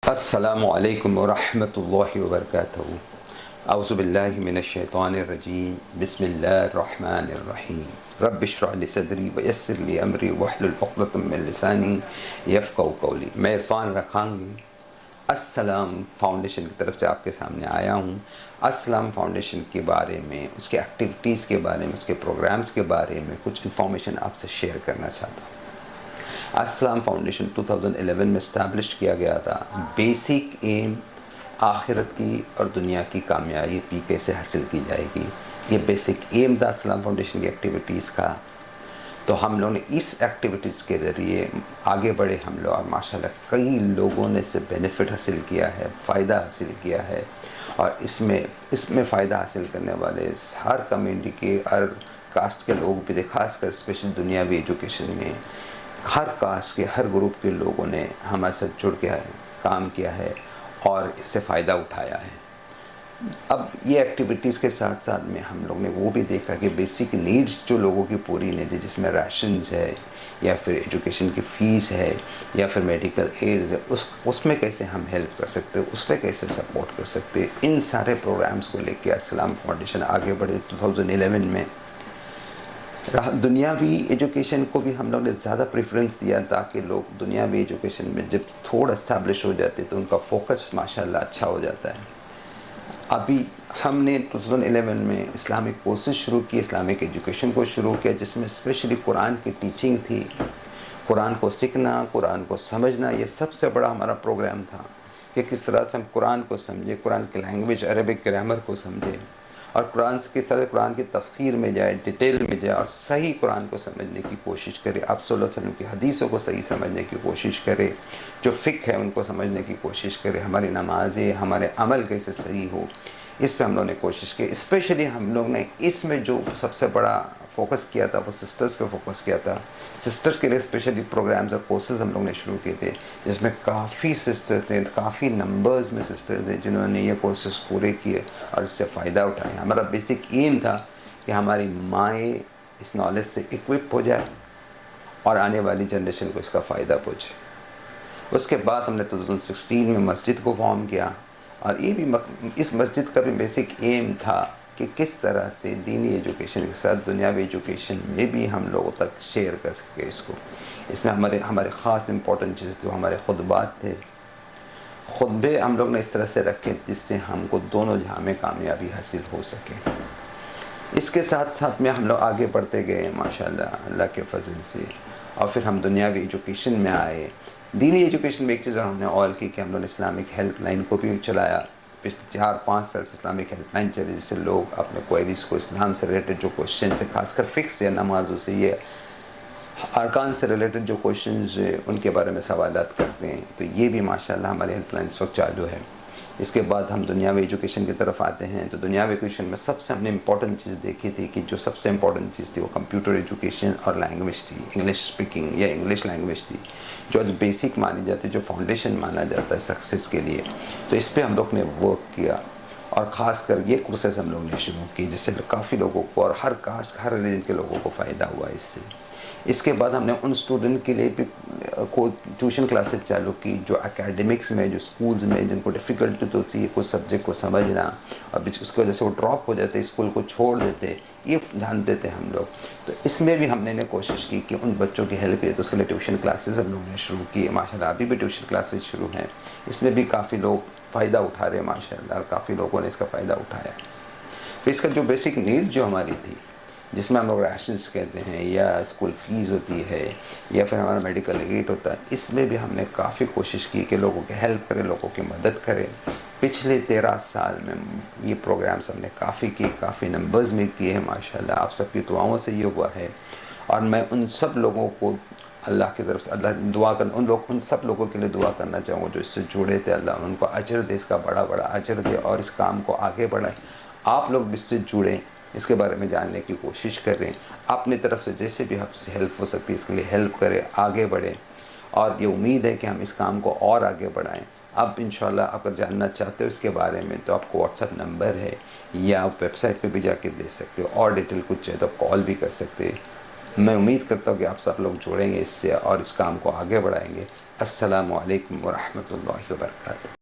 السلام علیکم ورحمۃ اللہ وبرکاتہ۔ اعوذ باللہ من الشیطان الرجیم، بسم اللہ الرحمن الرحیم۔ رب اشرح لی صدری ویسر لی امری واحلل عقدۃ من لسانی یفقہوا قولی۔ میں عرفان رکھانگی السلام فاؤنڈیشن کی طرف سے آپ کے سامنے آیا ہوں۔ السلام فاؤنڈیشن کے بارے میں، اس کے ایکٹیویٹیز کے بارے میں، اس کے پروگرامز کے بارے میں کچھ انفارمیشن آپ سے شیئر کرنا چاہتا ہوں۔ السلام فاؤنڈیشن 2011 میں اسٹیبلش کیا گیا تھا۔ بیسک ایم آخرت کی اور دنیا کی کامیابی کیسے حاصل کی جائے گی، یہ بیسک ایم تھا السلام فاؤنڈیشن کی ایکٹیویٹیز کا۔ تو ہم لوگوں نے اس ایکٹیویٹیز کے ذریعے آگے بڑھے ہم لوگ، اور ماشاءاللہ کئی لوگوں نے اس سے بینیفٹ حاصل کیا ہے، فائدہ حاصل کیا ہے۔ اور اس میں فائدہ حاصل کرنے والے ہر کمیونٹی کے، ہر کاسٹ کے لوگ بھی تھے، خاص کر اسپیشل دنیاوی ایجوکیشن میں ہر کاسٹ کے، ہر گروپ کے لوگوں نے ہمارے ساتھ جڑ کے کام کیا ہے اور اس سے فائدہ اٹھایا ہے۔ اب یہ ایکٹیویٹیز کے ساتھ ساتھ میں ہم لوگ نے وہ بھی دیکھا کہ بیسک نیڈز جو لوگوں کی پوری نہیں تھی، جس میں راشنز ہے یا پھر ایجوکیشن کی فیس ہے یا پھر میڈیکل ایڈز ہے، اس میں کیسے ہم ہیلپ کر سکتے، اس پہ کیسے سپورٹ کر سکتے، ان سارے پروگرامز کو لے کے السلام فاؤنڈیشن آگے بڑھے 2011 میں۔ دنیاوی ایجوکیشن کو بھی ہم لوگ نے زیادہ پریفرنس دیا تاکہ لوگ دنیاوی ایجوکیشن میں جب تھوڑا اسٹیبلش ہو جاتے تو ان کا فوکس ماشاءاللہ اچھا ہو جاتا ہے۔ ابھی ہم نے 2011 میں اسلامک کورسز شروع کی، اسلامک ایجوکیشن کو شروع کیا، جس میں اسپیشلی قرآن کی ٹیچنگ تھی۔ قرآن کو سیکھنا، قرآن کو سمجھنا، یہ سب سے بڑا ہمارا پروگرام تھا کہ کس طرح سے ہم قرآن کو سمجھیں، قرآن کی لینگویج عربک گرامر کو سمجھیں، اور قرآن سے کس طرح قرآن کی تفسیر میں جائے، ڈیٹیل میں جائے، اور صحیح قرآن کو سمجھنے کی کوشش کرے، آپ صلی اللہ علیہ وسلم کی حدیثوں کو صحیح سمجھنے کی کوشش کرے، جو فقہ ہے ان کو سمجھنے کی کوشش کرے، ہماری نمازیں، ہمارے عمل کیسے صحیح ہو، اس پہ ہم لوگوں نے کوشش کی۔ اسپیشلی ہم لوگ نے اس میں جو سب سے بڑا فوکس کیا تھا وہ سسٹرز پہ فوکس کیا تھا۔ سسٹرز کے لیے اسپیشلی پروگرامز اور کورسز ہم لوگ نے شروع کیے تھے، جس میں کافی سسٹرز تھے، کافی نمبرز میں سسٹرز تھے جنہوں نے یہ کورسز پورے کیے اور اس سے فائدہ اٹھایا۔ ہمارا بیسک ایم تھا کہ ہماری مائیں اس نالج سے اکوپ ہو جائے اور آنے والی جنریشن کو اس کا فائدہ پہنچے۔ اس کے بعد ہم نے 2016 میں مسجد کو فارم کیا، اور یہ بھی اس مسجد کا بھی بیسک ایم تھا کہ کس طرح سے دینی ایجوکیشن کے ساتھ دنیاوی ایجوکیشن میں بھی ہم لوگوں تک شیئر کر سکے اس کو۔ اس میں ہمارے خاص امپورٹنٹ چیز جو ہمارے خطبات تھے، خطبے ہم لوگ نے اس طرح سے رکھے جس سے ہم کو دونوں جہاں میں کامیابی حاصل ہو سکے۔ اس کے ساتھ ساتھ میں ہم لوگ آگے بڑھتے گئے ماشاءاللہ اللہ کے فضل سے، اور پھر ہم دنیاوی ایجوکیشن میں آئے۔ دینی ایجوکیشن میں ایک چیز اور ہم نے اور کی کہ ہم لوگ نے اسلامک ہیلپ لائن کو بھی چلایا۔ پچھلے 4-5 سال سے اسلامک ہیلپ لائن چلی، جس سے لوگ اپنے کوئریز کو، اسلام سے ریلیٹڈ جو کوشچن سے، خاص کر فقہ سے، نمازوں سے، یہ ارکان سے ریلیٹڈ جو کوشچنز ان کے بارے میں سوالات کرتے ہیں، تو یہ بھی ماشاءاللہ ہماری ہیلپ لائن اس وقت چالو ہے۔ اس کے بعد ہم دنیاوی ایجوکیشن کی طرف آتے ہیں، تو دنیاوی ایجوکیشن میں سب سے ہم نے امپورٹنٹ چیز دیکھی تھی کہ جو سب سے امپورٹنٹ چیز تھی وہ کمپیوٹر ایجوکیشن اور لینگویج تھی، انگلش اسپیکنگ یا انگلش لینگویج تھی، جو آج بیسک مانی جاتی ہے، جو فاؤنڈیشن مانا جاتا ہے سکسیس کے لیے۔ تو اس پہ ہم لوگ نے ورک کیا، اور خاص کر یہ کورسز ہم لوگ نے شروع کی، جس سے کافی لوگوں کو اور ہر کاسٹ، ہر ریلیجن کے لوگوں کو فائدہ ہوا اس سے۔ اس کے بعد ہم نے ان اسٹوڈنٹ کے لیے بھی ٹیوشن کلاسز چالو کی جو اکیڈمکس میں، جو اسکولز میں جن کو ڈیفیکلٹی ہوتی ہے کچھ سبجیکٹ کو سمجھنا، اور اس کی وجہ سے وہ ڈراپ ہو جاتے، اسکول کو چھوڑ دیتے، یہ جانتے تھے ہم لوگ۔ تو اس میں بھی ہم نے کوشش کی کہ ان بچوں کی ہیلپ کی، تو اس کے لیے ٹیوشن کلاسز ہم لوگوں نے شروع کی۔ ماشاءاللہ ابھی بھی ٹیوشن کلاسز شروع ہیں، اس میں بھی کافی لوگ فائدہ اٹھا رہے ہیں ماشاءاللہ، اور کافی لوگوں نے اس کا فائدہ اٹھایا۔ تو اس کا جو بیسک نیڈ جو ہماری تھی، جس میں ہم لوگ راشنس کہتے ہیں، یا اسکول فیس ہوتی ہے، یا پھر ہمارا میڈیکل ایڈ ہوتا ہے، اس میں بھی ہم نے کافی کوشش کی کہ لوگوں کی ہیلپ کرے، لوگوں کی مدد کرے۔ پچھلے 13 سال میں یہ پروگرامز ہم نے کافی کیے، کافی نمبرز میں کیے ہیں ماشاءاللہ، آپ سب کی دعاؤں سے یہ ہوا ہے۔ اور میں ان سب لوگوں کو اللہ کی طرف سے ان سب لوگوں کے لیے دعا کرنا چاہوں گا جو اس سے جڑے تھے، اللہ ان کو اجر دے، اس کا بڑا بڑا اجر دے، اور اس کام کو آگے بڑھائیں۔ آپ لوگ بھی اس سے جڑیں، اس کے بارے میں جاننے کی کوشش کریں، اپنی طرف سے جیسے بھی آپ سے ہیلپ ہو سکتی ہے اس کے لیے ہیلپ کریں، آگے بڑھیں، اور یہ امید ہے کہ ہم اس کام کو اور آگے بڑھائیں۔ اب انشاءاللہ اگر جاننا چاہتے ہو اس کے بارے میں تو آپ کو واٹس ایپ نمبر ہے، یا آپ ویب سائٹ پہ بھی جا کے دے سکتے ہو، اور ڈیٹیل کچھ ہے تو آپ کال بھی کر سکتے ہیں۔ میں امید کرتا ہوں کہ آپ سب لوگ جوڑیں گے اس سے اور اس کام کو آگے بڑھائیں گے. السلام علیکم ورحمۃ اللہ وبرکاتہ.